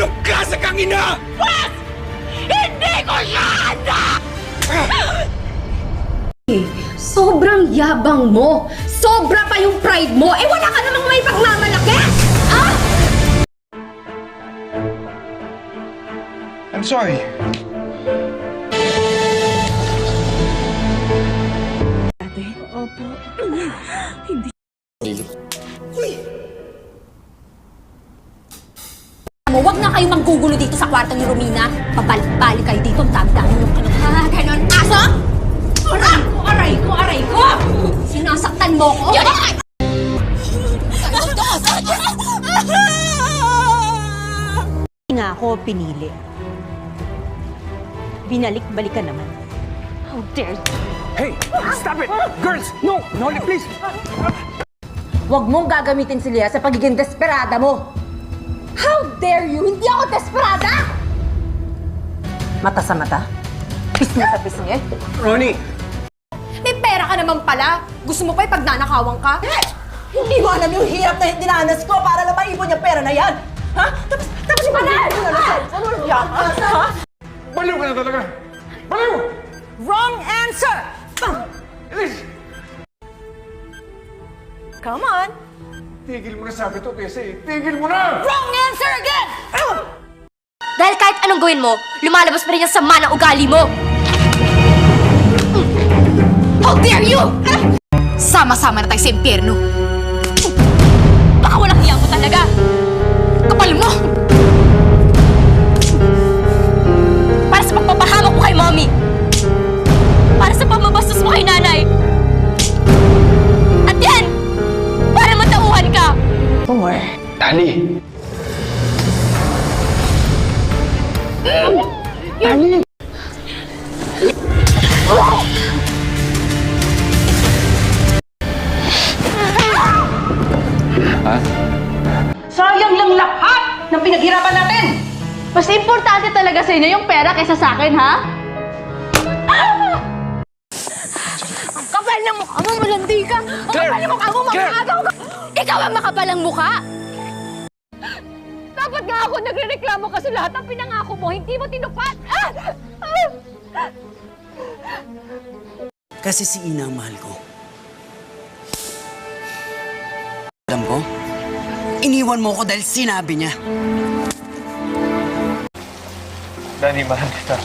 Anong klase kang ina? Wes! Hindi ko siya anak! Sobrang yabang mo! Sobra pa yung pride mo! Eh wala ka namang may pagmamalaki! Ha? I'm sorry. Huwag na kayong manggugulo dito sa kwarto ni Romina. Pabalik-balik kayo dito. Ang dami-dami yung ano. Ha? Ganon. Aso? Aray ko! Aray ko! Sinasaktan mo ko? Yun! Nga ako pinili. Binalik-balikan naman. How dare you? Hey! Stop it! Girls! No! No, please! Huwag mong gagamitin si Lea sa pagiging desperada mo. How dare you? Hindi ako desperada! Mata sa mata? Pisngi sa pisngi? Ronnie! May pera ka naman pala. Gusto mo pa ipagnanakawan ka? Hindi mo alam yung hirap na dinanas ko para lang maipon yung pera na yan! Ha? Tapos yung pagkakas mo na lang sa ano yan? Ha? Baliw ka na talaga! Baliw! Wrong answer! Elise! Come on! Tigil mo na sabi to, Bessie. Tigil mo na! Wrong answer again! Dahil kahit anong gawin mo, lumalabas pa rin yung sama ng ugali mo! How dare you! Sama-sama na tayo sa impyerno! Baka walang hiya mo talaga! Kapal mo! Para sa pagpapahamak mo kay mommy! Para sa pamabastos mo kay nanay! At yan! Para matauhan ka! Dali! Sayang lang lahat ng pinaghirapan natin! Mas importante talaga sa inyo yung pera kaysa sa akin, ha? Ang kapal ng mukha mo, malandi ka! Ang kapal ng mukha mo, mag-aagaw ka! Ikaw ang makapalang mukha! Dapat nga ako nagre-reklamo kasi lahat ng pinangako mo, hindi mo tinupad! Kasi si Ina ang mahal ko. Alam ko, iniwan mo ko dahil sinabi niya. Danny, mahal kita.